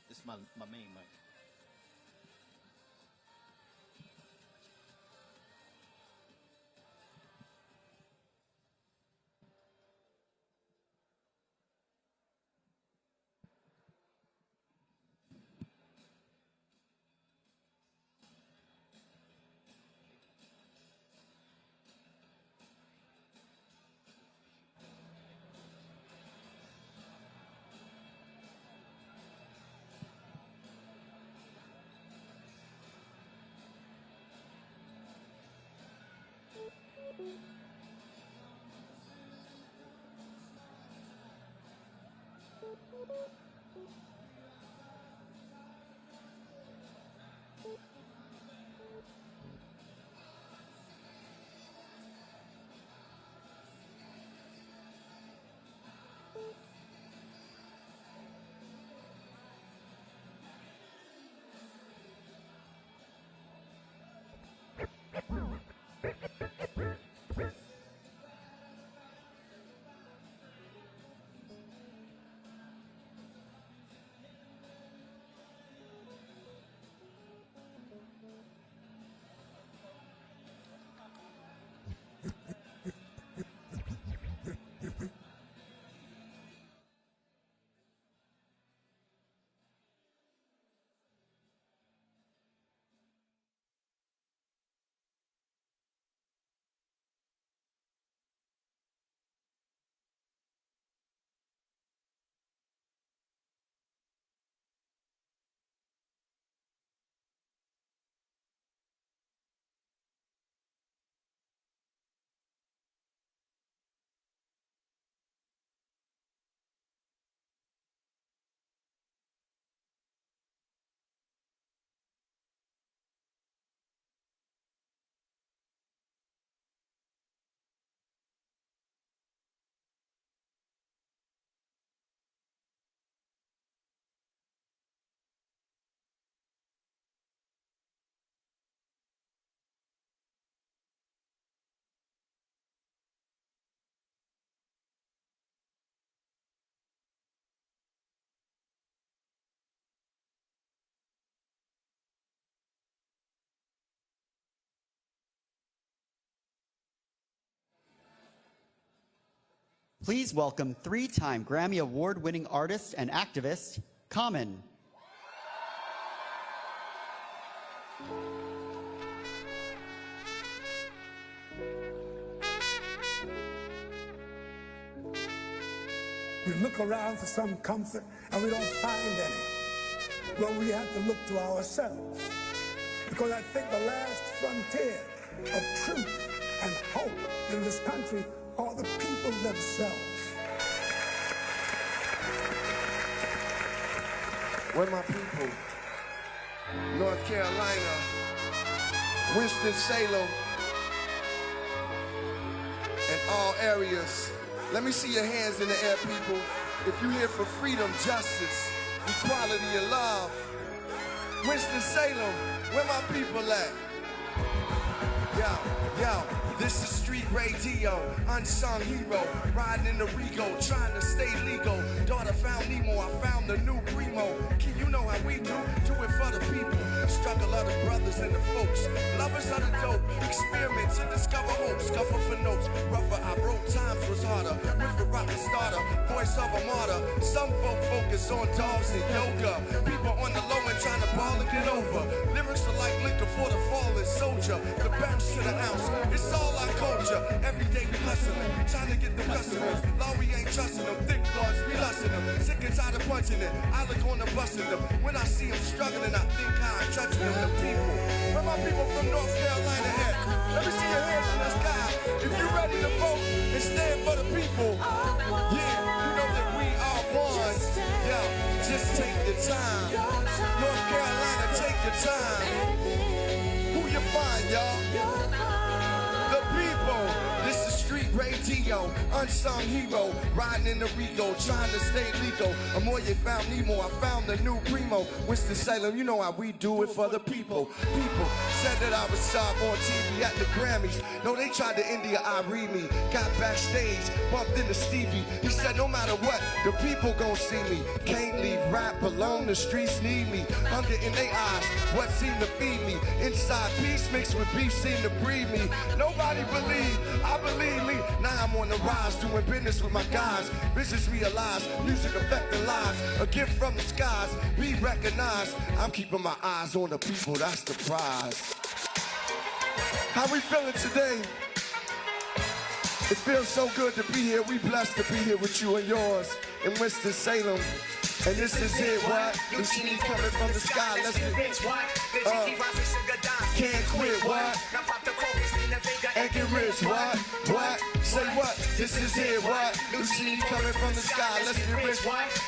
This is my main mic. Please welcome three-time Grammy Award-winning artist and activist, Common. We look around for some comfort and we don't find any. Well, we have to look to ourselves. Because I think the last frontier of truth and hope in this country are the people themselves. Where my people? North Carolina, Winston-Salem, and all areas. Let me see your hands in the air, people. If you're here for freedom, justice, equality, and love. Winston-Salem, where my people at? Yo, this is street radio, unsung hero, riding in the Rego, trying to stay legal. Daughter found Nemo, I found the new Primo. Kid, you know how we do it for the people. Struggle of the brothers and the folks, lovers of the dope, experiment to discover hope, scuffle for notes. Rougher, I wrote time verse was harder. With the rocket starter, voice of a martyr. Some folk focus on dogs and yoga. People on the low end trying to ball and get over. Lyrics are like liquor for the fallen soldier. The bounce to the ounce, it's all our culture. Every day we hustling, trying to get the customers. Law we ain't trusting them, thick bloods, we lusting them. Sick and tired of punching it, I look on the busting them. When I see them struggling, I think how I'm touching them. The people, where my people from North Carolina at? Let me see your hands in the sky. If you're ready to vote and stand for the people, yeah, you know that we are one. Yo, just take your time. North Carolina, take your time. Who you find, y'all? The people. This is street radio, unsung hero, riding in the Rigo, trying to stay legal. Amoye found Nemo, I found the new primo. Winston-Salem, you know how we do it for the people. People said that I was sharp on TV at the Grammys. No, they tried to India, I read me. Got backstage, bumped into Stevie. He said, no matter what, the people gon' see me. Can't leave rap alone, the streets need me. Hunger in their eyes, what seemed to feed me. Inside peace mixed with beef seemed to breed me. Nobody believed, I believe me. Now I'm on the rise, doing business with my guys. Business realized, music affecting lives. A gift from the skies, be recognized. I'm keeping my eyes on the people, that's the prize. How we feeling today? It feels so good to be here. We blessed to be here with you and yours in Winston-Salem. And this is it, what? You see me coming from the sky, let's get can't quit, what? And get rich, what? What? Say what? This is it, what? You see me coming from the sky, let's get rich.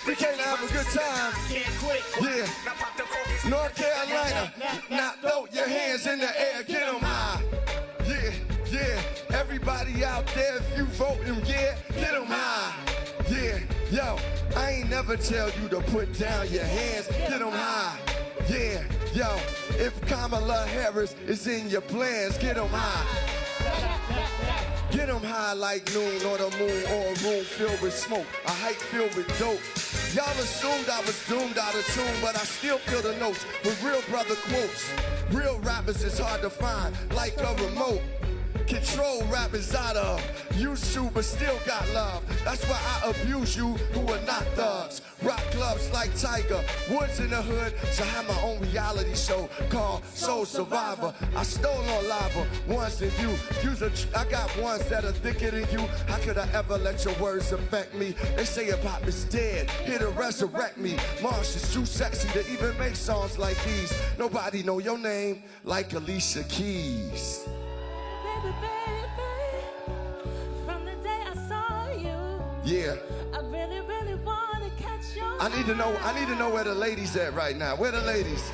We came to have a good time. Yeah. North Carolina, now throw your hands in the air, get them high. Yeah, yeah. Everybody out there, if you voting, yeah, get them high. Yeah, yo, I ain't never tell you to put down your hands, get them high. Yeah, yo, if Kamala Harris is in your plans, get them high. Get them high like noon on the moon or a room filled with smoke, a hike filled with dope. Y'all assumed I was doomed out of tune, but I still feel the notes with real brother quotes. Real rappers is hard to find, like a remote. Control rappers out of used to, but still got love. That's why I abuse you who are not thugs. Rock clubs like Tiger, Woods in the hood. So I have my own reality show called Soul Survivor. I stole on lava, ones in you. I got ones that are thicker than you. How could I ever let your words affect me? They say hip hop is dead, here to resurrect me. Marsh is too sexy to even make songs like these. Nobody know your name like Alicia Keys. From the day I saw you, yeah, I really, really want to catch your I need to know where the ladies at right now. Where the ladies?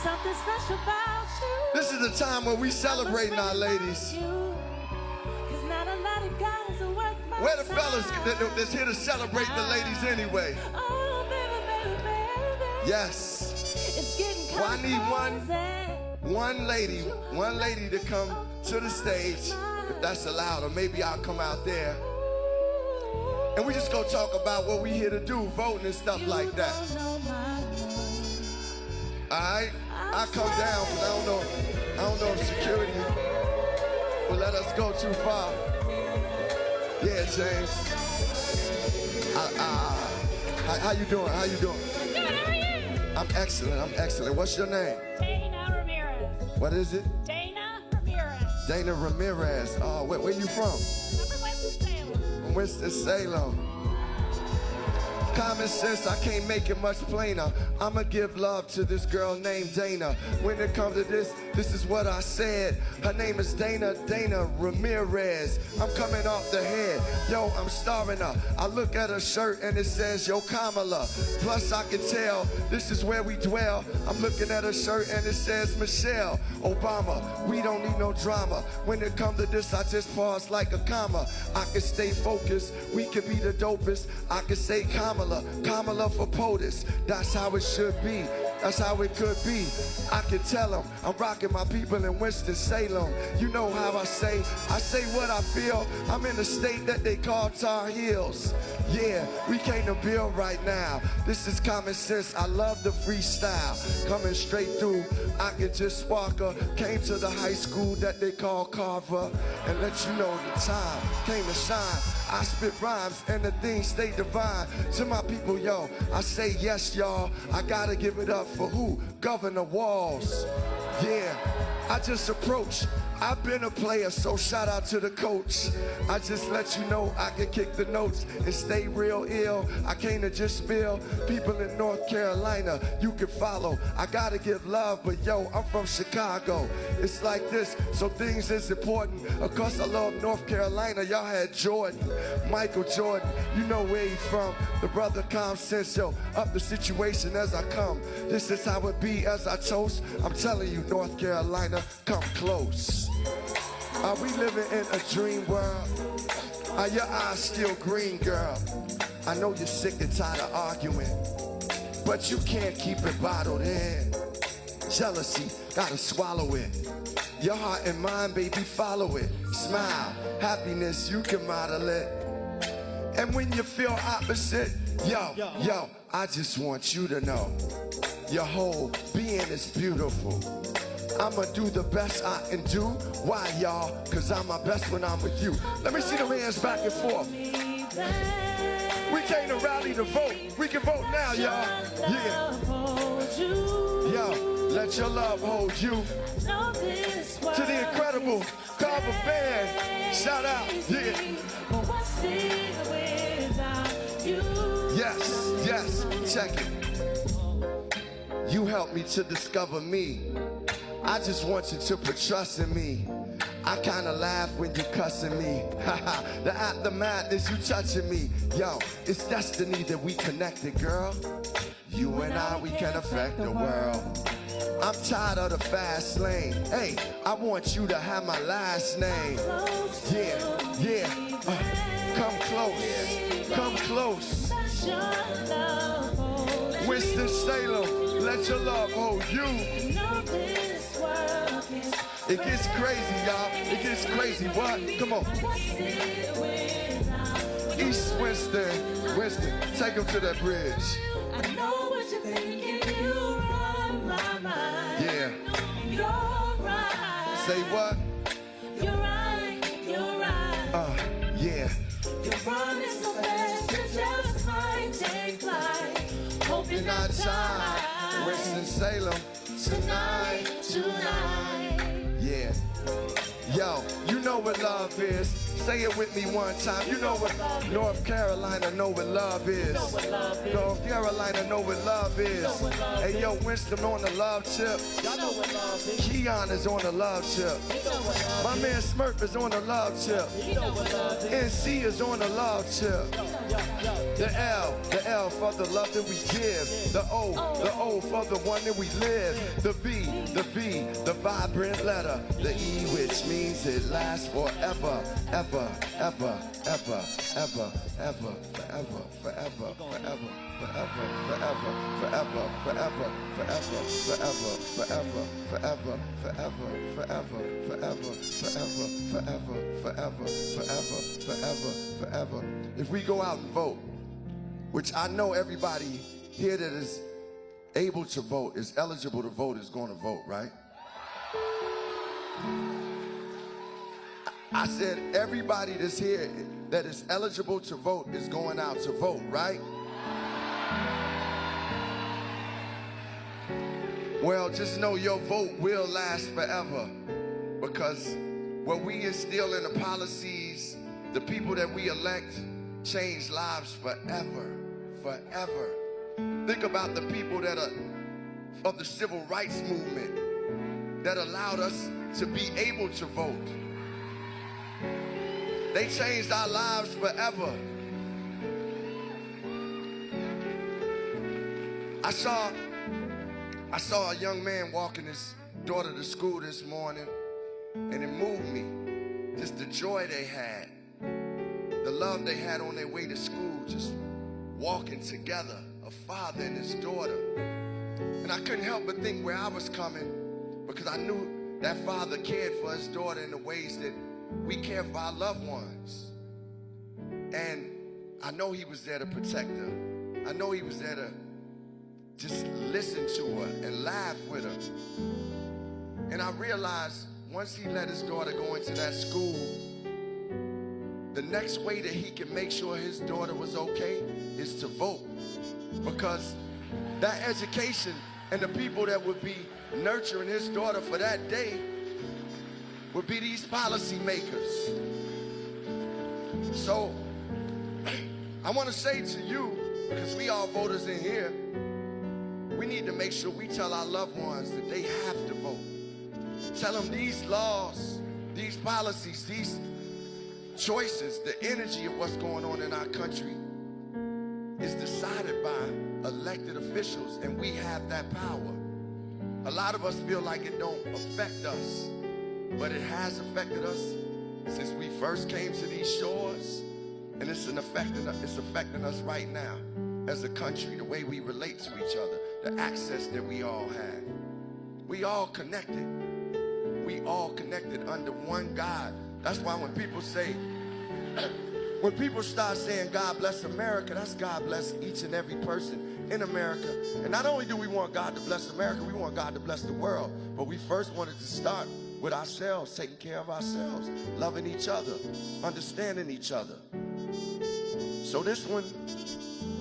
Something special about you. This is the time when we celebrating our ladies. Cause not a lot of guys are worth my Where the time. fellas that's here to celebrate the ladies anyway? Oh, baby, baby, baby. Yes. It's getting Well, I need crazy. one lady to come to the stage, if that's allowed, or maybe I'll come out there. And we just go talk about what we here to do, voting and stuff like that. Alright? I'll come down, but I don't know if security will let us go too far. Yeah, James. How you doing? How you doing? Good, how are you? I'm excellent. What's your name? Dana Ramirez. What is it? Dana Ramirez. Dana Ramirez. Oh, where you from? I'm from Winston-Salem. From Winston-Salem. Common sense, I can't make it much plainer. I'ma give love to this girl named Dana. When it comes to this is what I said. Her name is Dana Ramirez. I'm coming off the head. Yo, I'm starring her. I look at her shirt and it says, yo, Kamala. Plus I can tell this is where we dwell. I'm looking at her shirt and it says Michelle Obama. We don't need no drama. When it comes to this, I just pause like a comma. I can stay focused. We can be the dopest. I can say Kamala for POTUS. That's how it should be. That's how it could be. I can tell them I'm rocking my people in Winston-Salem. You know how I say what I feel. I'm in a state that they call Tar Heels. Yeah, we came to build right now. This is common sense. I love the freestyle. Coming straight through, I can just spark her. Came to the high school that they call Carver. And let you know the time came to shine. I spit rhymes and the things stay divine. To my people, yo, I say yes, y'all. I gotta give it up for who? Governor Walls. Yeah, I just approach. I've been a player, so shout out to the coach. I just let you know I can kick the notes and stay real ill. I came to just spill. People in North Carolina, you can follow. I gotta give love, but yo, I'm from Chicago. It's like this, so things is important. Of course, I love North Carolina. Y'all had Jordan, Michael Jordan. You know where he's from. The brother calm sense, yo, up the situation as I come. This is how it be as I toast. I'm telling you, North Carolina, come close. Are we living in a dream world? Are your eyes still green, girl? I know you're sick and tired of arguing, but you can't keep it bottled in. Jealousy, gotta swallow it. Your heart and mind, baby, follow it. Smile, happiness, you can model it. And when you feel opposite, yo, I just want you to know your whole being is beautiful. I'ma do the best I can do. Why, y'all? Cause I'm my best when I'm with you. Let me see them hands back and forth. We came to rally to vote. We can vote now, y'all. Yeah. Yo, let your love hold you. To the incredible Carver Band. Shout out. Yeah. Yes, check it. You helped me to discover me. I just want you to put trust in me. I kinda laugh when you cussing me. The aftermath is you touching me. Yo, it's destiny that we connected, girl. You and I, we can affect the world. I'm tired of the fast lane. Hey, I want you to have my last name. Yeah. Come close. Winston-Salem, let your love hold you. It gets crazy, y'all. It gets crazy. What? Come on. East Winston, take him to that bridge. I know what you're thinking. You run my mind. Yeah. You're right. Say what? You're right. Yeah. You're running so fast, you just might take flight. Hoping In our time, Winston-Salem, tonight. Yeah. Yo, you know what love is. Say it with me one time. You know what North Carolina know what love is. North Carolina know what love is. Hey, yo, Winston on the love tip. Keon is on the love tip. My man Smurf is on the love tip. NC is on the love tip. The L for the love that we give. The O for the one that we live. The V, the vibrant letter. The E, which means it lasts forever, ever, forever. If we go out and vote, which I know everybody here that is able to vote, is eligible to vote, is going to vote, right? I said everybody that's here that is eligible to vote is going out to vote, right? Well, just know your vote will last forever, because what we instill in the policies, the people that we elect, change lives forever. Think about the people that are of the civil rights movement that allowed us to be able to vote. They changed our lives forever. I saw a young man walking his daughter to school this morning, and it moved me. Just the joy they had, the love they had on their way to school, just walking together, a father and his daughter. And I couldn't help but think where I was coming, because I knew that father cared for his daughter in the ways that we care for our loved ones. And I know he was there to protect her. I know he was there to just listen to her and laugh with her. And I realized once he let his daughter go into that school, the next way that he can make sure his daughter was okay is to vote. Because that education and the people that would be nurturing his daughter for that day would be these policy makers. So I want to say to you, because we all voters in here, we need to make sure we tell our loved ones that they have to vote. Tell them these laws, these policies, these choices, the energy of what's going on in our country is decided by elected officials, and we have that power. A lot of us feel like it don't affect us, but it has affected us since we first came to these shores, and it's affecting us right now as a country, the way we relate to each other, the access that we all have. We all connected. We all connected under one God. That's why when people say, when people start saying God bless America, that's God bless each and every person in America. And not only do we want God to bless America, we want God to bless the world. But we first wanted to start with ourselves, taking care of ourselves, loving each other, understanding each other. So this one,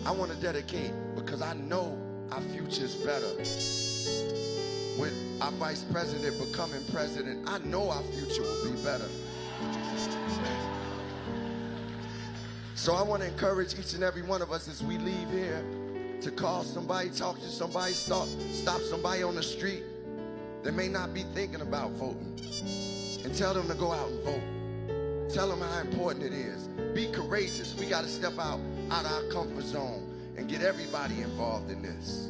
I want to dedicate because I know our future is better. With our vice president becoming president, I know our future will be better. So I want to encourage each and every one of us as we leave here to call somebody, talk to somebody, stop somebody on the street that may not be thinking about voting, and tell them to go out and vote. Tell them how important it is. Be courageous. We got to step out of our comfort zone and get everybody involved in this.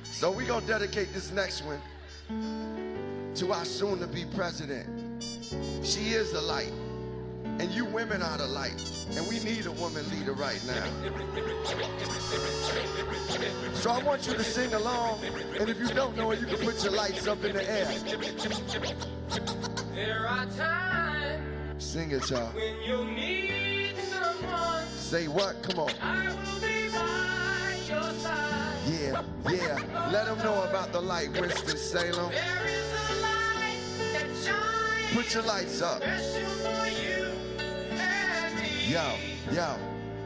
So we're going to dedicate this next one to our soon-to-be president. She is the light, and you women are the light, and we need a woman leader right now. So I want you to sing along, and if you don't know it, you can put your lights up in the air. There are times Sing it, y'all. when you need someone. Say what? Come on. I will be by your side. Yeah, yeah. Let them know about the light, Winston-Salem. There is a light that shines Put your lights up. special for you and me. Yo, yo.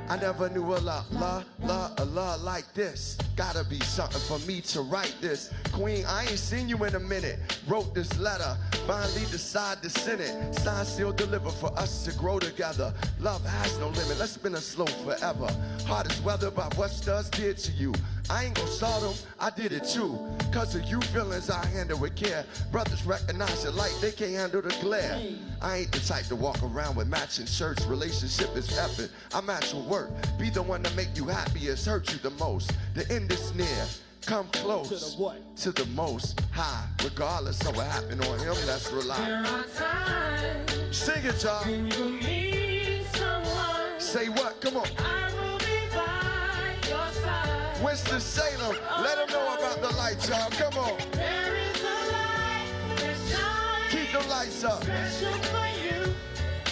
I never knew a love like this. Gotta be something for me to write this. Queen, I ain't seen you in a minute. Wrote this letter, finally decide to send it. Sign, seal, deliver for us to grow together. Love has no limit, let's spin a slow forever. Hard as weather by what studs did to you. I ain't gon' start them, I did it too. Cause of you feelings I handle with care. Brothers recognize your light, they can't handle the glare. I ain't the type to walk around with matching shirts. Relationship is effort, I match your work. Be the one to make you happiest, hurt you the most. The end is near, come close. To the what? To the most high. Regardless of what happened on him, let's rely. There are times Sing it, y'all. when you need someone. Say what? Come on. I will be by your side. Winston-Salem, let them know about the light, y'all. Come on. There is a light that shines Keep the lights up. special for you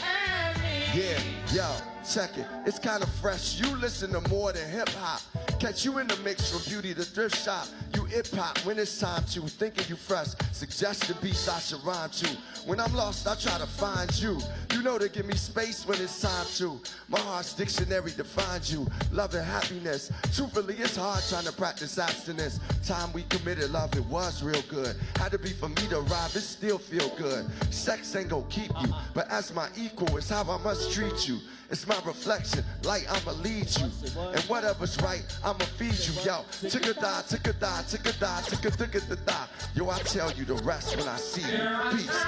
and me. Yeah, yo, check it. It's kind of fresh. You listen to more than hip-hop. Catch you in the mix from beauty to thrift shop. You hip-hop when it's time to. Thinking you fresh. Suggest the beats I should rhyme to. When I'm lost, I try to find you. You know to give me space when it's time to. My heart's dictionary defines you. Love and happiness. Truthfully, it's hard trying to practice abstinence. Time we committed love, it was real good. Had to be for me to arrive, it still feel good. Sex ain't gonna keep you, but as my equal, it's how I must treat you. It's my reflection, light, I'ma lead you. And whatever's right, I'ma feed you, yo. Tick a die, tick a die, tick a die, tick a die. Yo, I tell you the rest when I see you. Peace.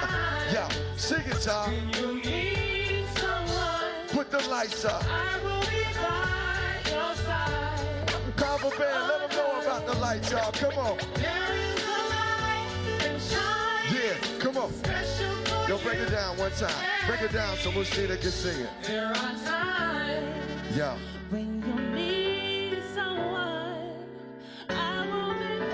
Yo, sing it, y'all. When you need someone, Put the lights up. I will be by your side. Carver Band, let them know about the lights, y'all. Come on. There is a light that shines Yeah, come on. special for Yo, break you. it down one time. Break it down so Musina can sing it. There are times Yo. when you need someone, I will be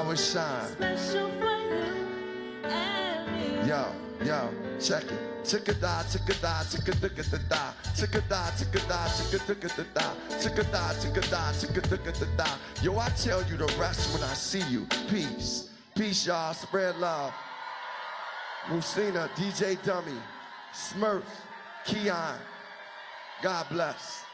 flowers shine. Special for you and me. Yo, check it. Tick-a-da, tick-a-da, tick-a-da-da-da. Tick-a-da, tick-a-da, tick-a-da-da-da. Tick-a-da, tick-a-da, tick-a-da-da-da. Yo, I tell you the rest when I see you. Peace. Peace, y'all. Spread love. Musina, DJ Dummy, Smurf, Keon. God bless.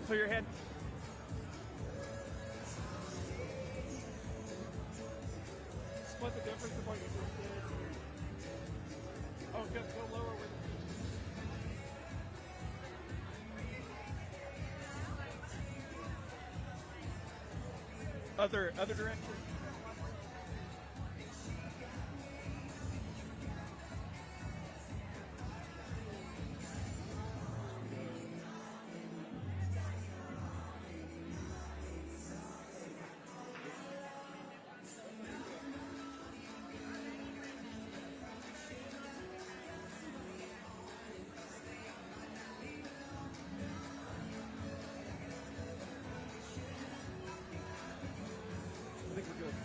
clear your head. Split the difference of what you just did. Oh, go lower with other direction. I think we're good.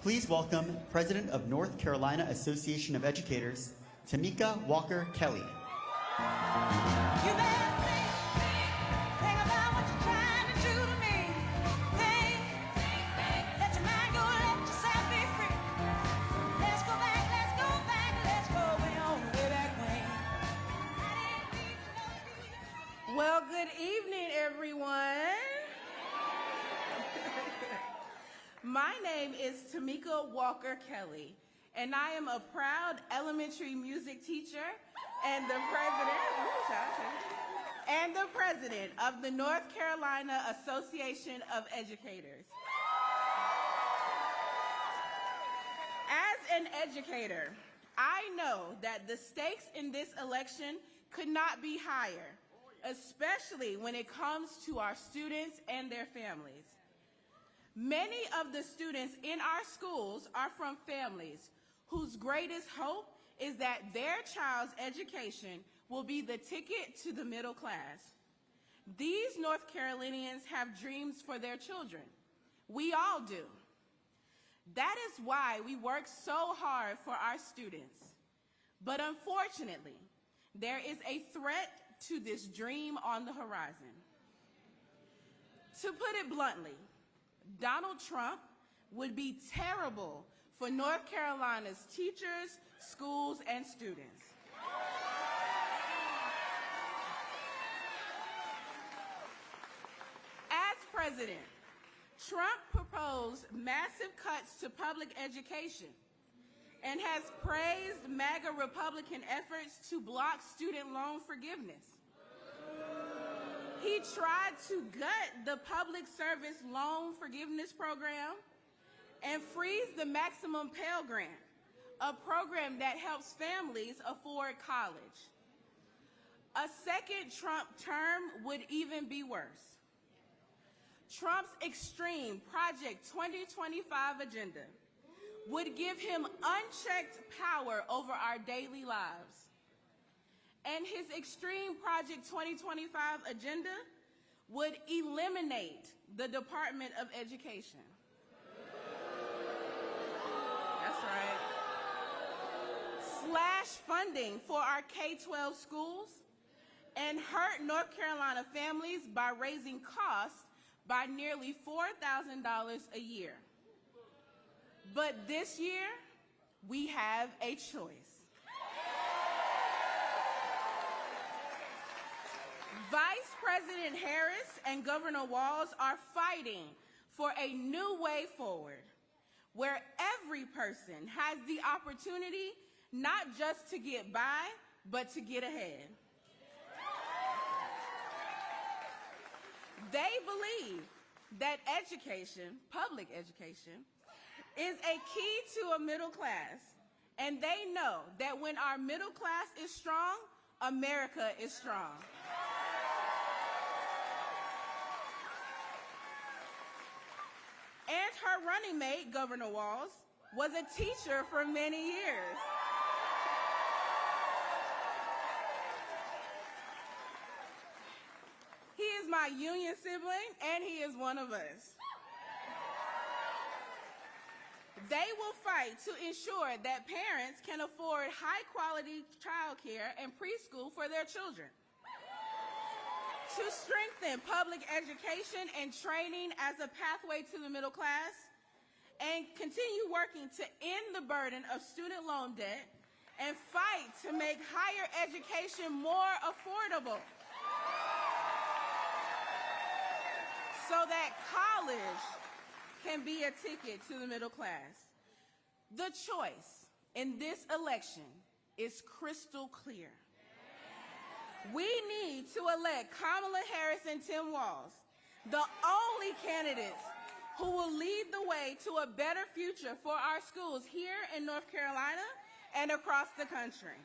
Please welcome President of North Carolina Association of Educators, Tamika Walker Kelly. You better think about what you're trying to do to me. Think, let your mind go, let yourself be free. Let's go back, let's go way on, way back when. Well, good evening, everyone. My name is Tamika Walker Kelly, and I am a proud elementary music teacher and the president of the North Carolina Association of Educators. As an educator, I know that the stakes in this election could not be higher, especially when it comes to our students and their families. Many of the students in our schools are from families whose greatest hope is that their child's education will be the ticket to the middle class. These North Carolinians have dreams for their children. We all do. That is why we work so hard for our students. But unfortunately, there is a threat to this dream on the horizon. To put it bluntly, Donald Trump would be terrible for North Carolina's teachers, schools, and students. As president, Trump proposed massive cuts to public education and has praised MAGA Republican efforts to block student loan forgiveness. He tried to gut the Public Service Loan Forgiveness Program and freeze the Maximum Pell Grant, a program that helps families afford college. A second Trump term would even be worse. Trump's extreme Project 2025 agenda would give him unchecked power over our daily lives. And his extreme Project 2025 agenda would eliminate the Department of Education. That's right. Slash funding for our K-12 schools and hurt North Carolina families by raising costs by nearly $4,000 a year. But this year, we have a choice. Vice President Harris and Governor Walz are fighting for a new way forward, where every person has the opportunity not just to get by, but to get ahead. They believe that education, public education, is a key to a middle class, and they know that when our middle class is strong, America is strong. And her running mate, Governor Walz, was a teacher for many years. He is my union sibling, and he is one of us. They will fight to ensure that parents can afford high-quality childcare and preschool for their children, to strengthen public education and training as a pathway to the middle class, and continue working to end the burden of student loan debt and fight to make higher education more affordable so that college can be a ticket to the middle class. The choice in this election is crystal clear. We need to elect Kamala Harris and Tim Walz, the only candidates who will lead the way to a better future for our schools here in North Carolina and across the country.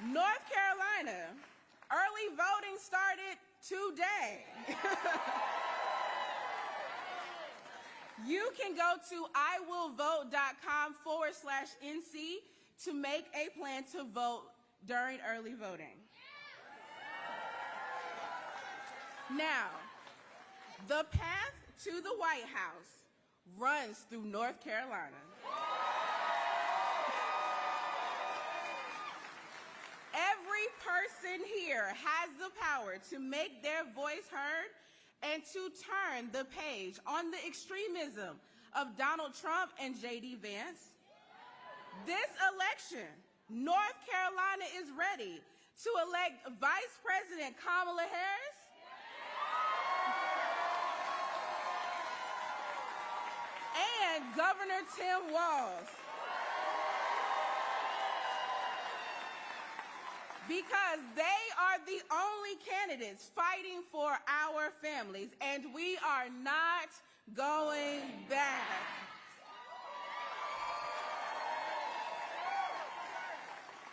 North Carolina, early voting started today. You can go to iwillvote.com/NC to make a plan to vote during early voting. Now, The path to the White House runs through North Carolina. Every person here has the power to make their voice heard and to turn the page on the extremism of Donald Trump and J.D. Vance. This election, North Carolina is ready to elect Vice President Kamala Harris and Governor Tim Walz. Because they are the only candidates fighting for our families, and we are not going back.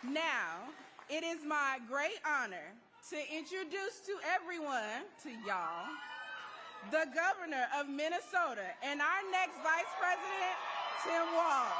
Now, it is my great honor to introduce to everyone, to y'all, the governor of Minnesota and our next vice president, Tim Walz.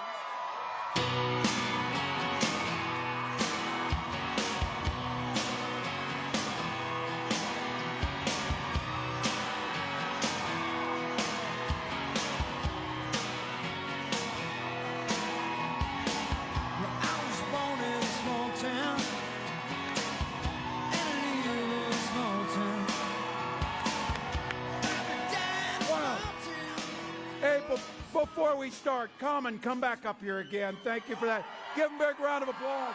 Before we start, Common, come back up here again. Thank you for that. Give him a big round of applause.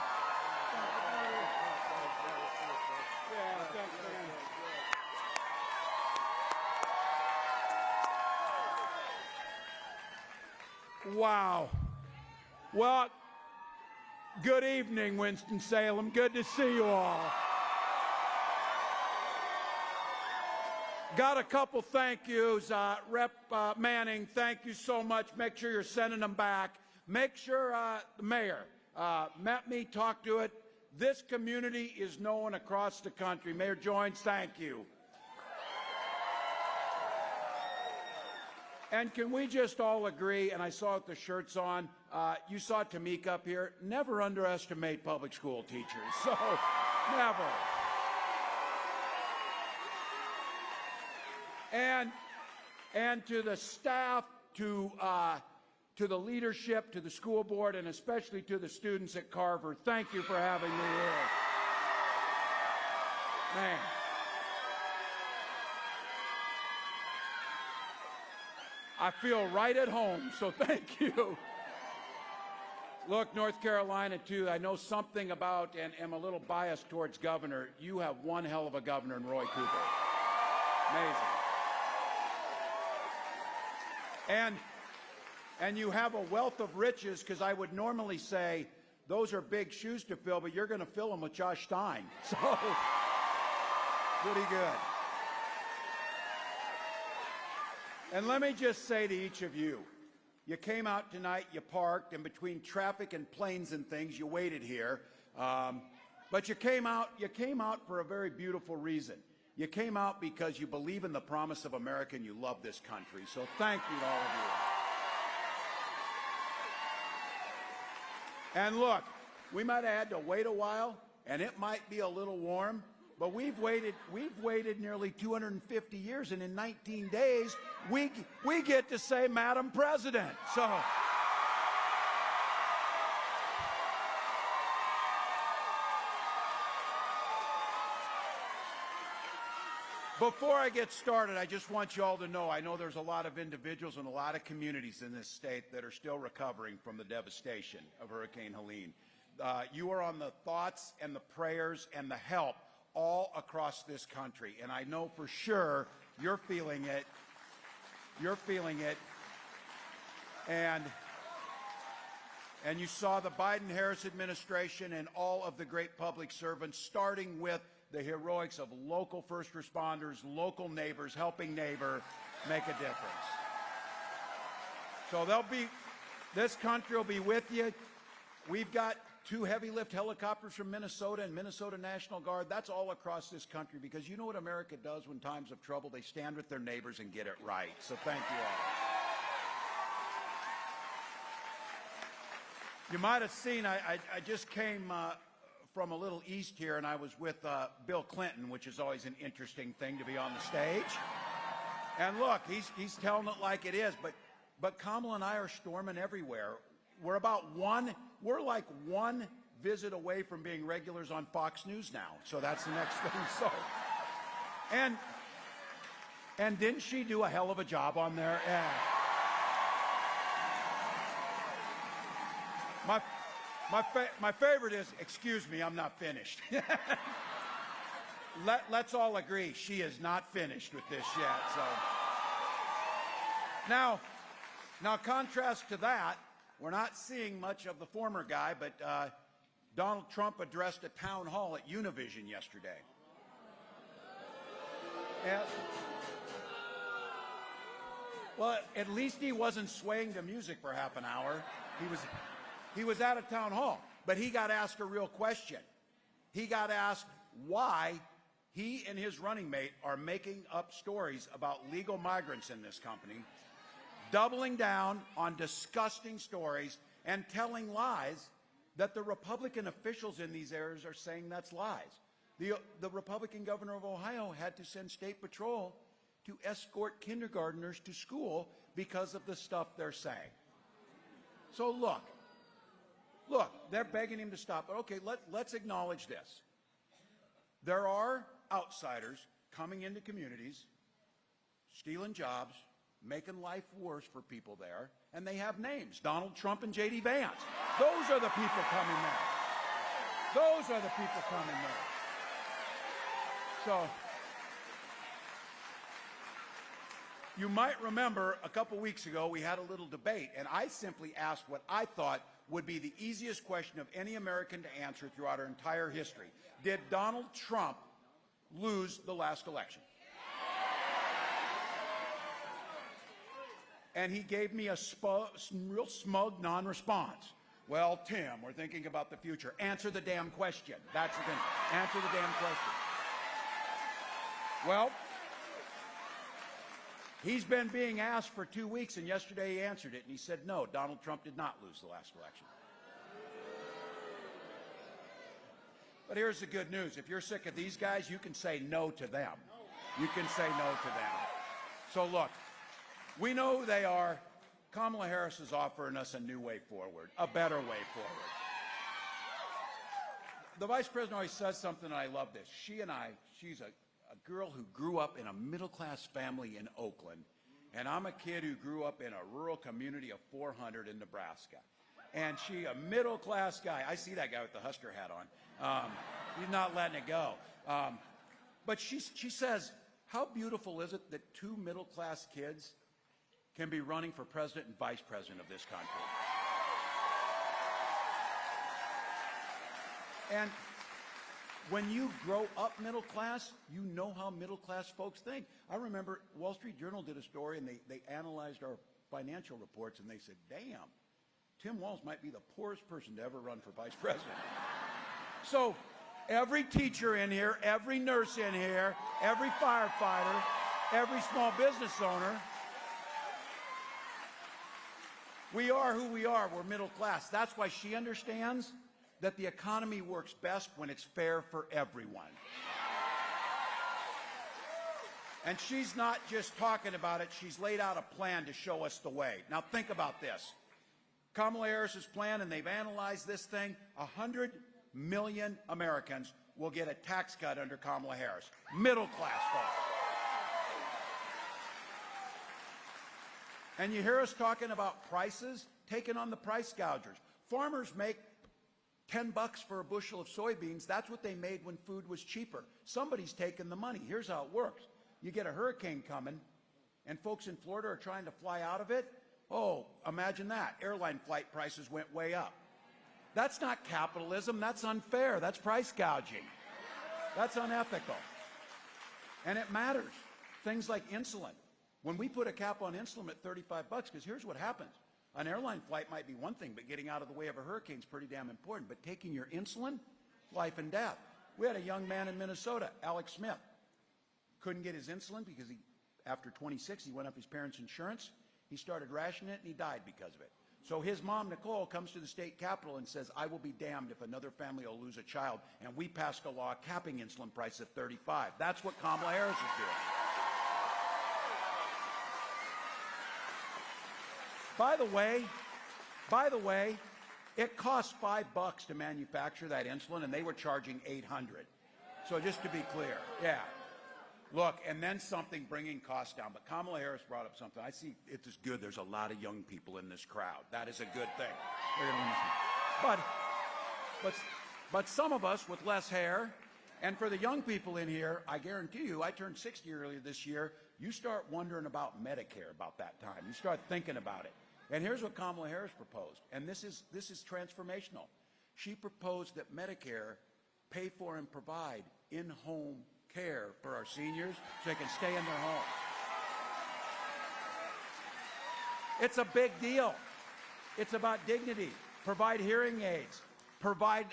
Wow. Well, good evening, Winston-Salem. Good to see you all. Got a couple thank yous. Rep Manning, thank you so much. Make sure you're sending them back. Make sure the mayor met me, talked to it. This community is known across the country. Mayor Joines, thank you. And can we just all agree, and I saw with the shirts on, you saw Tamika up here, never underestimate public school teachers. So, never. And to the staff, to the leadership, to the school board, and especially to the students at Carver, thank you for having me here. Man. I feel right at home, so thank you. Look, North Carolina, too, I know something about, and am a little biased towards governor. You have one hell of a governor in Roy Cooper. Amazing. And you have a wealth of riches, because I would normally say those are big shoes to fill, but you're going to fill them with Josh Stein. So, pretty good. And let me just say to each of you, you came out tonight, you parked, and between traffic and planes and things, you waited here. But you came out for a very beautiful reason. You came out because you believe in the promise of America and you love this country. So thank you to all of you. And look, we might have had to wait a while, and it might be a little warm, but we've waited nearly 250 years, and in 19 days, we get to say Madam President. So. Before I get started, I just want you all to know, I know there's a lot of individuals and a lot of communities in this state that are still recovering from the devastation of Hurricane Helene. You are on the thoughts and the prayers and the help all across this country, and I know for sure you're feeling it. You're feeling it. And you saw the Biden-Harris administration and all of the great public servants, starting with the heroics of local first responders, local neighbors, helping neighbor, make a difference. So this country will be with you. We've got 2 heavy lift helicopters from Minnesota and Minnesota National Guard. That's all across this country, because you know what America does when times of trouble? They stand with their neighbors and get it right. So thank you all. You might have seen, I just came from a little east here, and I was with Bill Clinton, which is always an interesting thing to be on the stage. And look, he's telling it like it is, but Kamala and I are storming everywhere. We're like one visit away from being regulars on Fox News now. So that's the next thing. So, and didn't she do a hell of a job on there? Yeah. My favorite is, excuse me, I'm not finished. Let's all agree she is not finished with this yet. So now contrast to that, we're not seeing much of the former guy, but Donald Trump addressed a town hall at Univision yesterday. And, well, at least he wasn't swaying to music for half an hour. He was at a town hall, but he got asked a real question. He got asked why he and his running mate are making up stories about legal migrants in this company, doubling down on disgusting stories and telling lies that the Republican officials in these areas are saying that's lies. The Republican governor of Ohio had to send state patrol to escort kindergartners to school because of the stuff they're saying. So look, they're begging him to stop. But okay, let's acknowledge this. There are outsiders coming into communities, stealing jobs, making life worse for people there, and they have names, Donald Trump and J.D. Vance. Those are the people coming there. Those are the people coming there. So, you might remember a couple weeks ago we had a little debate, and I simply asked what I thought would be the easiest question of any American to answer throughout our entire history. Did Donald Trump lose the last election? And he gave me a real smug non-response. Well, Tim, we're thinking about the future. Answer the damn question. That's the thing. Answer the damn question. Well, he's been being asked for 2 weeks, and yesterday he answered it, and he said, no, Donald Trump did not lose the last election. But here's the good news. If you're sick of these guys, you can say no to them. You can say no to them. So look, we know who they are. Kamala Harris is offering us a new way forward, a better way forward. The vice president always says something, and I love this. She's a girl who grew up in a middle-class family in Oakland, and I'm a kid who grew up in a rural community of 400 in Nebraska. And she, a middle-class guy. I see that guy with the Husker hat on. He's not letting it go. But she says, how beautiful is it that two middle-class kids can be running for president and vice president of this country? And when you grow up middle class, you know how middle class folks think. I remember Wall Street Journal did a story, and they analyzed our financial reports, and they said, damn, Tim Walz might be the poorest person to ever run for vice president. So every teacher in here, every nurse in here, every firefighter, every small business owner, we are who we are. We're middle class. That's why she understands that the economy works best when it's fair for everyone. And she's not just talking about it. She's laid out a plan to show us the way. Now think about this. Kamala Harris's plan, and they've analyzed this thing, 100 million Americans will get a tax cut under Kamala Harris. Middle class folks. And you hear us talking about prices, taking on the price gougers. Farmers make $10 for a bushel of soybeans. That's what they made when food was cheaper. Somebody's taking the money. Here's how it works. You get a hurricane coming, and folks in Florida are trying to fly out of it. Oh, imagine that. Airline flight prices went way up. That's not capitalism. That's unfair. That's price gouging. That's unethical. And it matters. Things like insulin. When we put a cap on insulin at $35, because here's what happens. An airline flight might be one thing, but getting out of the way of a hurricane is pretty damn important. But taking your insulin, life and death. We had a young man in Minnesota, Alex Smith, couldn't get his insulin because after 26, he went up his parents' insurance. He started rationing it, and he died because of it. So his mom, Nicole, comes to the state capitol and says, I will be damned if another family will lose a child. And we passed a law capping insulin prices at $35. That's what Kamala Harris is doing. By the way, it costs $5 to manufacture that insulin, and they were charging $800. So just to be clear, yeah. Look, and then something bringing costs down. But Kamala Harris brought up something. I see it is good. There's a lot of young people in this crowd. That is a good thing. They're gonna listen. But some of us with less hair, and for the young people in here, I guarantee you, I turned 60 earlier this year. You start wondering about Medicare about that time. You start thinking about it. And here's what Kamala Harris proposed, and this is transformational. She proposed that Medicare pay for and provide in-home care for our seniors so they can stay in their home. It's a big deal. It's about dignity. Provide hearing aids. Provide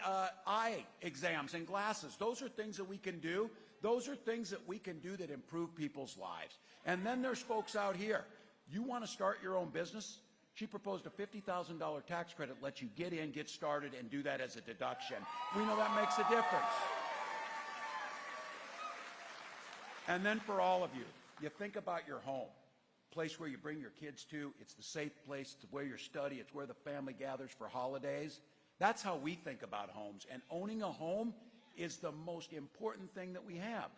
eye exams and glasses. Those are things that we can do. Those are things that we can do that improve people's lives. And then there's folks out here. You want to start your own business? She proposed a $50,000 tax credit, lets you get in, get started, and do that as a deduction. We know that makes a difference. And then for all of you, you think about your home, place where you bring your kids to. It's the safe place, it's where you study, it's where the family gathers for holidays. That's how we think about homes. And owning a home is the most important thing that we have.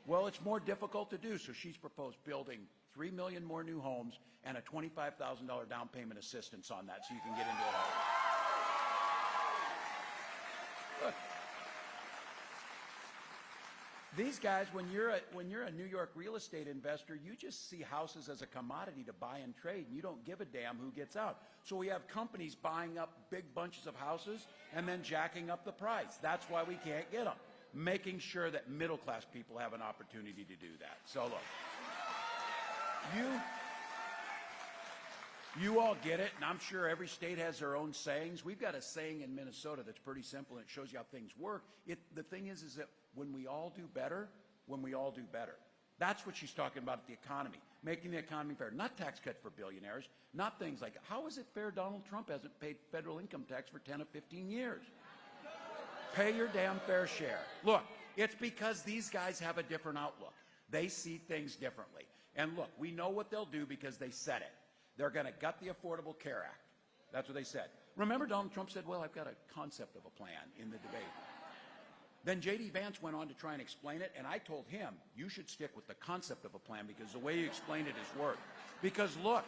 Well, it's more difficult to do, so she's proposed building 3 million more new homes and a $25,000 down payment assistance on that so you can get into a home. Look. These guys, when you're a New York real estate investor, you just see houses as a commodity to buy and trade, and you don't give a damn who gets out. So we have companies buying up big bunches of houses and then jacking up the price. That's why we can't get them. Making sure that middle-class people have an opportunity to do that. So look, you all get it, and I'm sure every state has their own sayings. We've got a saying in Minnesota that's pretty simple, and it shows you how things work. The thing is that when we all do better, That's what she's talking about at the economy, making the economy fair. Not tax cuts for billionaires, not things like, how is it fair Donald Trump hasn't paid federal income tax for 10 or 15 years? Pay your damn fair share. Look, it's because these guys have a different outlook. They see things differently. And look, we know what they'll do because they said it. They're going to gut the Affordable Care Act. That's what they said. Remember, Donald Trump said, well, I've got a concept of a plan in the debate. Then J.D. Vance went on to try and explain it, and I told him, you should stick with the concept of a plan because the way you explained it is work. Because look,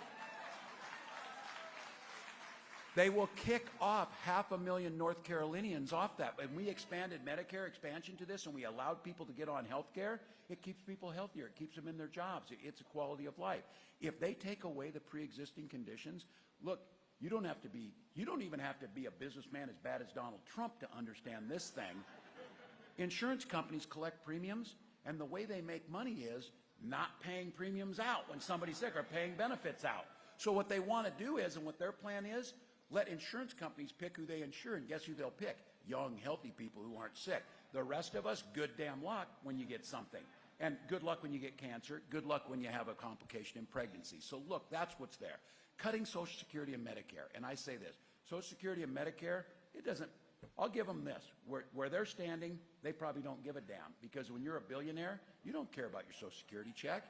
they will kick off 500,000 North Carolinians off that. When we expanded Medicare expansion to this and we allowed people to get on health care, it keeps people healthier. It keeps them in their jobs. It's a quality of life. If they take away the pre-existing conditions, look, you don't even have to be a businessman as bad as Donald Trump to understand this thing. Insurance companies collect premiums, and the way they make money is not paying premiums out when somebody's sick or paying benefits out. So what they want to do is, and what their plan is, let insurance companies pick who they insure, and guess who they'll pick? Young, healthy people who aren't sick. The rest of us, good damn luck when you get something. And good luck when you get cancer. Good luck when you have a complication in pregnancy. So look, that's what's there. Cutting Social Security and Medicare. And I say this, Social Security and Medicare, it doesn't, I'll give them this. Where they're standing, they probably don't give a damn. Because when you're a billionaire, you don't care about your Social Security check.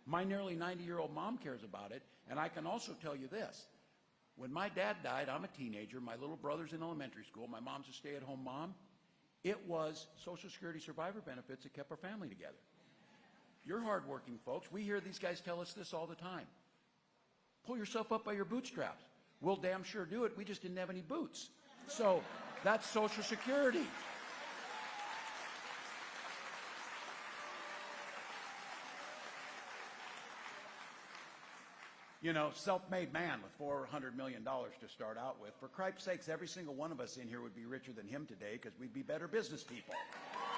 My nearly 90-year-old mom cares about it. And I can also tell you this. When my dad died, I'm a teenager. My little brother's in elementary school. My mom's a stay-at-home mom. It was Social Security survivor benefits that kept our family together. You're hardworking folks. We hear these guys tell us this all the time. Pull yourself up by your bootstraps. We'll damn sure do it. We just didn't have any boots. So that's Social Security. You know, self-made man with $400 million to start out with. For Christ's sakes, every single one of us in here would be richer than him today because we'd be better business people.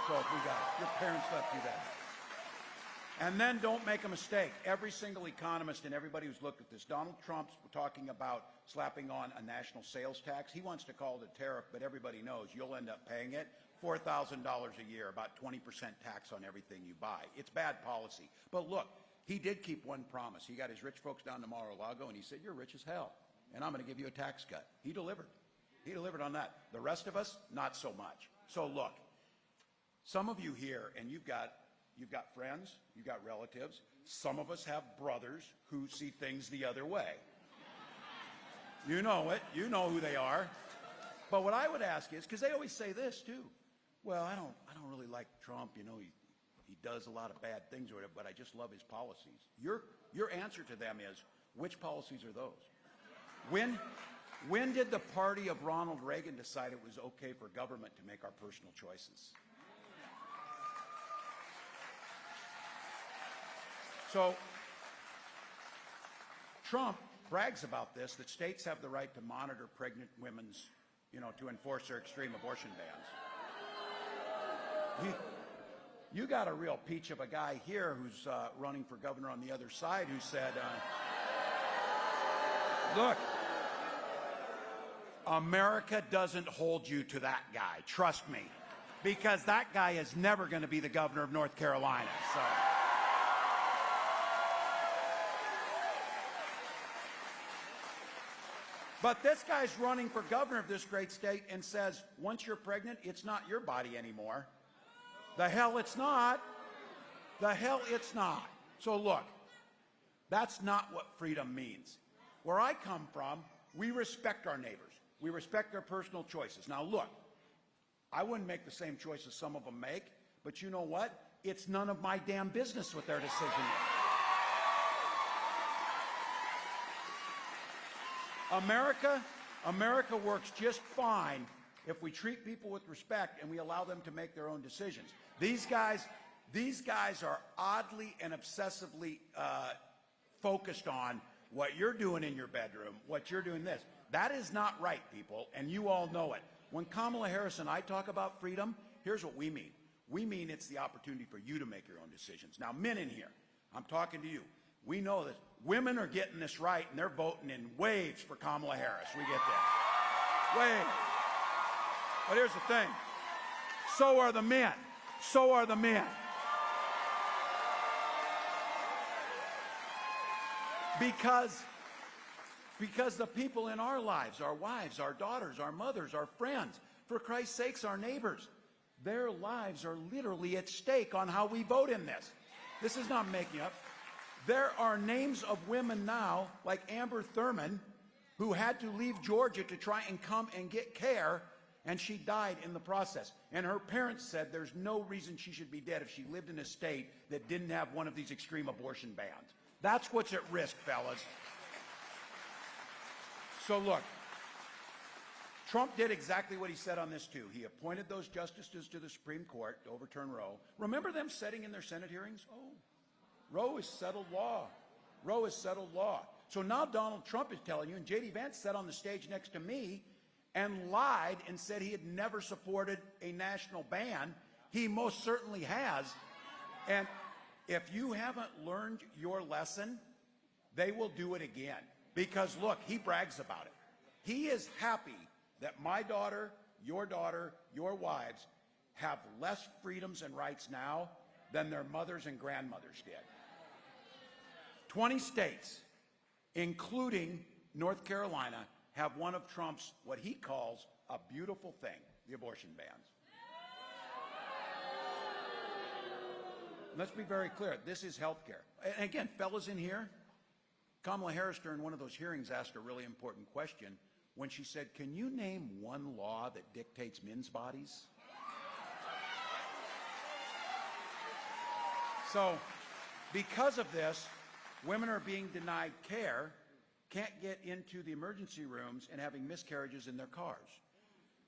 So if we got it, your parents left you that. And then don't make a mistake. Every single economist and everybody who's looked at this, Donald Trump's talking about slapping on a national sales tax. He wants to call it a tariff, but everybody knows you'll end up paying it. $4,000 a year, about 20% tax on everything you buy. It's bad policy. But look, he did keep one promise. He got his rich folks down to Mar-a-Lago, and he said, you're rich as hell, and I'm going to give you a tax cut. He delivered. He delivered on that. The rest of us, not so much. So look, some of you here, and you've got friends, you've got relatives. Some of us have brothers who see things the other way. You know it. You know who they are. But what I would ask is, because they always say this too, well, I don't really like Trump. You know, he does a lot of bad things or whatever, but I just love his policies. Your answer to them is, which policies are those? When did the party of Ronald Reagan decide it was okay for government to make our personal choices? So Trump brags about this, that states have the right to monitor pregnant women's, to enforce their extreme abortion bans. You got a real peach of a guy here who's running for governor on the other side who said, look, America doesn't hold you to that guy, trust me, because that guy is never going to be the governor of North Carolina. So. But this guy's running for governor of this great state and says, once you're pregnant, it's not your body anymore. The hell it's not. The hell it's not. So look, that's not what freedom means. Where I come from, we respect our neighbors. We respect their personal choices. Now look, I wouldn't make the same choices some of them make, but you know what? It's none of my damn business what their decision is. America works just fine if we treat people with respect and we allow them to make their own decisions. These guys are oddly and obsessively focused on what you're doing in your bedroom, what you're doing this. That is not right, people, and you all know it. When Kamala Harris and I talk about freedom, here's what we mean. We mean it's the opportunity for you to make your own decisions. Now, men in here, I'm talking to you. We know that women are getting this right, and they're voting in waves for Kamala Harris. We get that. Waves. But here's the thing. So are the men. So are the men. Because the people in our lives, our wives, our daughters, our mothers, our friends, for Christ's sakes, our neighbors, their lives are literally at stake on how we vote in this. This is not making up. There are names of women now, like Amber Thurman, who had to leave Georgia to try and come and get care, and she died in the process. And her parents said there's no reason she should be dead if she lived in a state that didn't have one of these extreme abortion bans. That's what's at risk, fellas. So look, Trump did exactly what he said on this too. He appointed those justices to the Supreme Court to overturn Roe. Remember them sitting in their Senate hearings? Oh, Roe is settled law. Roe is settled law. So now Donald Trump is telling you, and J.D. Vance sat on the stage next to me and lied and said he had never supported a national ban. He most certainly has. And if you haven't learned your lesson, they will do it again. Because look, he brags about it. He is happy that my daughter, your wives have less freedoms and rights now than their mothers and grandmothers did. 20 states, including North Carolina, have one of Trump's, what he calls, a beautiful thing, the abortion bans. Let's be very clear. This is health care. And again, fellas in here, Kamala Harris during one of those hearings asked a really important question when she said, can you name one law that dictates men's bodies? So, because of this, women are being denied care, can't get into the emergency rooms, and having miscarriages in their cars.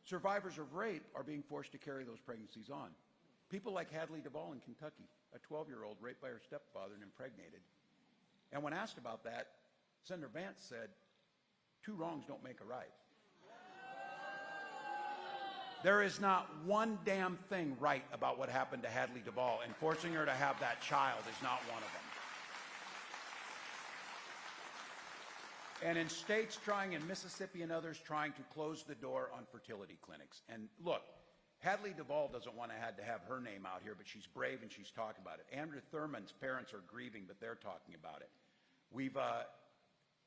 Survivors of rape are being forced to carry those pregnancies on. People like Hadley Duvall in Kentucky, a 12-year-old raped by her stepfather and impregnated. And when asked about that, Senator Vance said, 2 wrongs don't make a right. There is not one damn thing right about what happened to Hadley Duvall, and forcing her to have that child is not one of them. And in states trying, in Mississippi and others, trying to close the door on fertility clinics. And look, Hadley Duvall doesn't want to have her name out here, but she's brave and she's talking about it. Andrew Thurman's parents are grieving, but they're talking about it.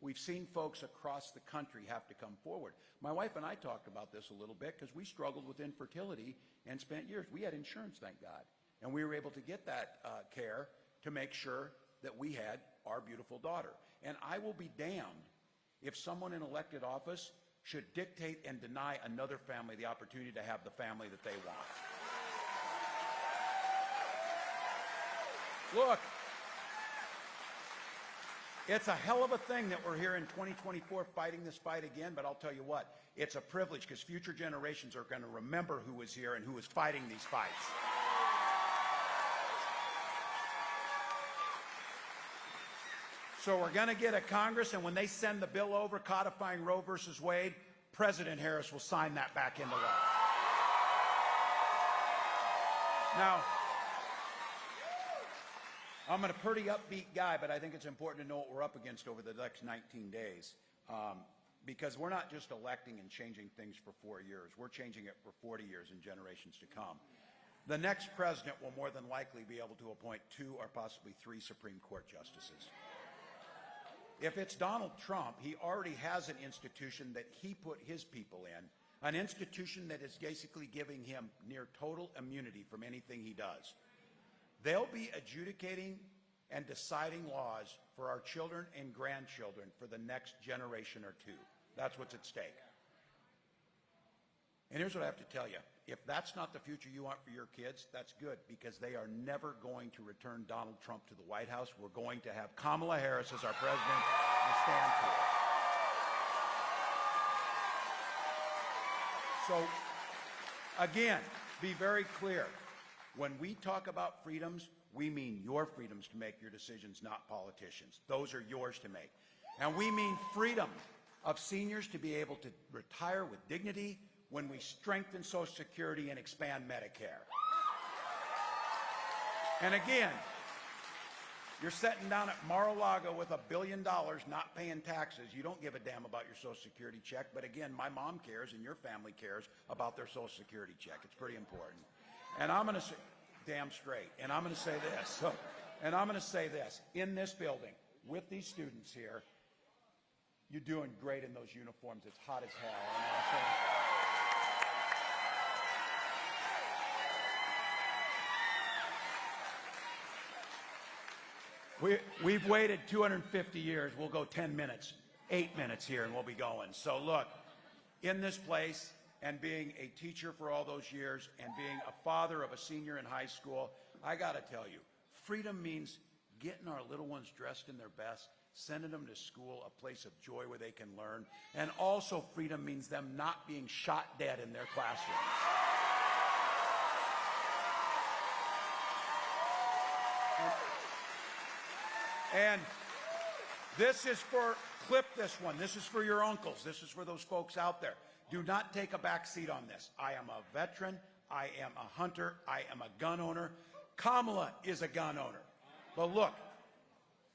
We've seen folks across the country have to come forward. My wife and I talked about this a little bit because we struggled with infertility and spent years. We had insurance, thank God, and we were able to get that care to make sure that we had our beautiful daughter. And I will be damned if someone in elected office should dictate and deny another family the opportunity to have the family that they want. Look, it's a hell of a thing that we're here in 2024 fighting this fight again, but I'll tell you what, it's a privilege because future generations are going to remember who was here and who was fighting these fights. So we're going to get a Congress, and when they send the bill over codifying Roe versus Wade, President Harris will sign that back into law. Now, I'm a pretty upbeat guy, but I think it's important to know what we're up against over the next 19 days. Because we're not just electing and changing things for 4 years. We're changing it for 40 years and generations to come. The next president will more than likely be able to appoint 2 or possibly 3 Supreme Court justices. If it's Donald Trump, he already has an institution that he put his people in, an institution that is basically giving him near total immunity from anything he does. They'll be adjudicating and deciding laws for our children and grandchildren for the next generation or 2. That's what's at stake. And here's what I have to tell you. If that's not the future you want for your kids, that's good, because they are never going to return Donald Trump to the White House. We're going to have Kamala Harris as our president and stand for it. So, again, be very clear. When we talk about freedoms, we mean your freedoms to make your decisions, not politicians. Those are yours to make. And we mean freedom of seniors to be able to retire with dignity when we strengthen Social Security and expand Medicare. And again, you're sitting down at Mar-a-Lago with $1 billion not paying taxes. You don't give a damn about your Social Security check. But again, my mom cares and your family cares about their Social Security check. It's pretty important. And I'm going to say, damn straight, and I'm going to say this. In this building, with these students here, you're doing great in those uniforms. It's hot as hell. We've waited 250 years. We'll go 10 minutes, 8 minutes here, and we'll be going. So look, in this place, and being a teacher for all those years, and being a father of a senior in high school, I got to tell you, freedom means getting our little ones dressed in their best, sending them to school, a place of joy where they can learn, and also freedom means them not being shot dead in their classrooms. And this is for, clip this one, this is for your uncles, this is for those folks out there. Do not take a back seat on this. I am a veteran, I am a hunter, I am a gun owner. Kamala is a gun owner. But look,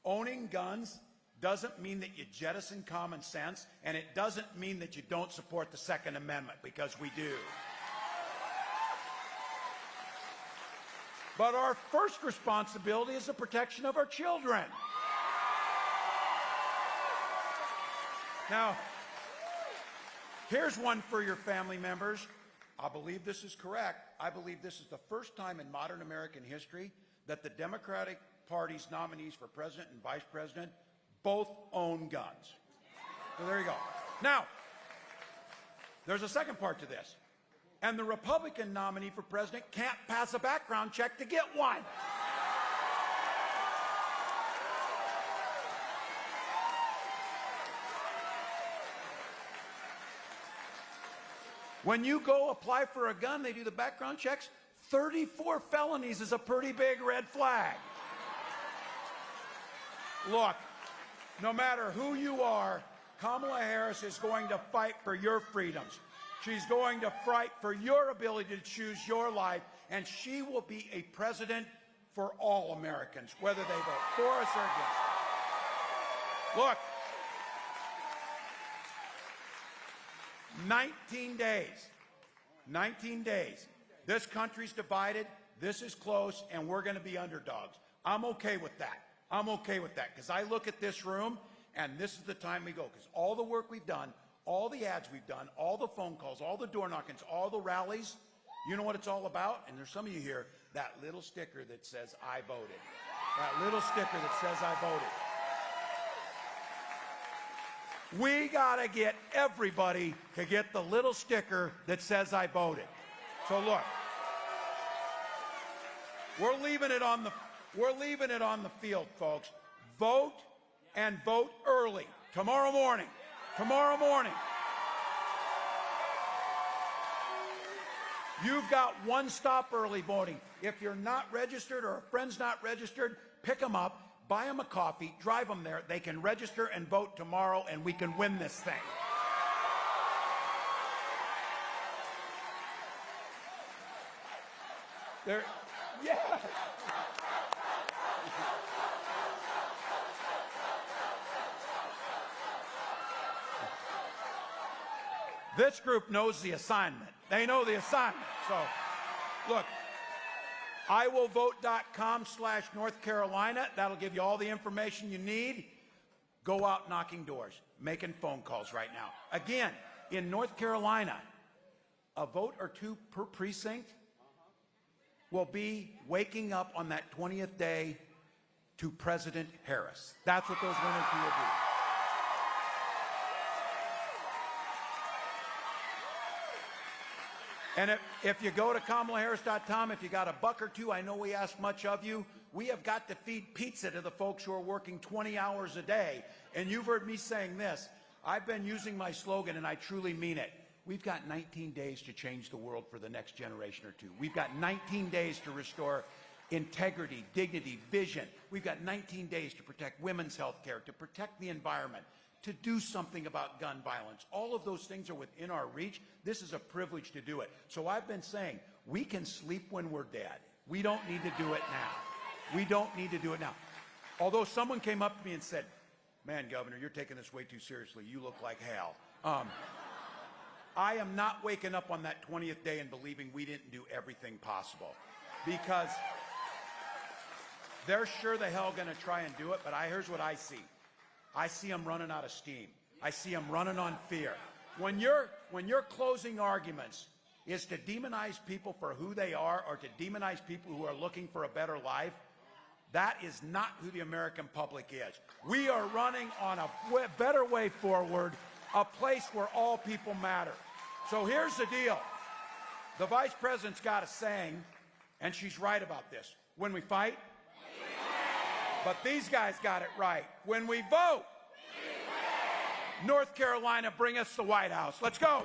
owning guns doesn't mean that you jettison common sense, and it doesn't mean that you don't support the Second Amendment, because we do. But our first responsibility is the protection of our children. Now, here's one for your family members. I believe this is correct. I believe this is the first time in modern American history that the Democratic Party's nominees for president and vice president both own guns. So there you go. Now, there's a second part to this. And the Republican nominee for president can't pass a background check to get one. When you go apply for a gun, they do the background checks. 34 felonies is a pretty big red flag. Look, no matter who you are, Kamala Harris is going to fight for your freedoms. She's going to fight for your ability to choose your life, and she will be a president for all Americans, whether they vote for us or against us. Look, 19 days. This country's divided, this is close, and we're going to be underdogs. I'm okay with that. I'm okay with that, because I look at this room, and this is the time we go, because all the work we've done, all the ads we've done, all the phone calls, all the door knockings, all the rallies, you know what it's all about? And there's some of you here, that little sticker that says, I voted. That little sticker that says, I voted. We got to get everybody to get the little sticker that says I voted. So look, we're leaving it on the field, folks. Vote and vote early. Tomorrow morning. Tomorrow morning. You've got one stop early voting. If you're not registered or a friend's not registered, pick them up, buy them a coffee, drive them there. They can register and vote tomorrow, and we can win this thing. Yeah. This group knows the assignment. They know the assignment. So, look, iwillvote.com/North Carolina. That'll give you all the information you need. Go out knocking doors, making phone calls right now. Again, in North Carolina, a vote or two per precinct will be waking up on that 20th day to President Harris. That's what those 1 or 2 will be. And if you go to KamalaHarris.com, if you got a buck or two, I know we ask much of you. We have got to feed pizza to the folks who are working 20 hours a day. And you've heard me saying this. I've been using my slogan, and I truly mean it. We've got 19 days to change the world for the next generation or two. We've got 19 days to restore integrity, dignity, vision. We've got 19 days to protect women's health care, to protect the environment, to do something about gun violence. All of those things are within our reach. This is a privilege to do it. So I've been saying, we can sleep when we're dead. We don't need to do it now. We don't need to do it now. Although someone came up to me and said, man, Governor, you're taking this way too seriously. You look like hell. I am not waking up on that 20th day and believing we didn't do everything possible, because they're sure the hell going to try and do it, but here's what I see. I see them running out of steam. I see them running on fear. When your closing arguments is to demonize people for who they are or to demonize people who are looking for a better life, that is not who the American public is. We are running on a better way forward, a place where all people matter. So here's the deal. The Vice President's got a saying, and she's right about this. When we fight, but these guys got it right. When we vote, North Carolina, bring us the White House. Let's go.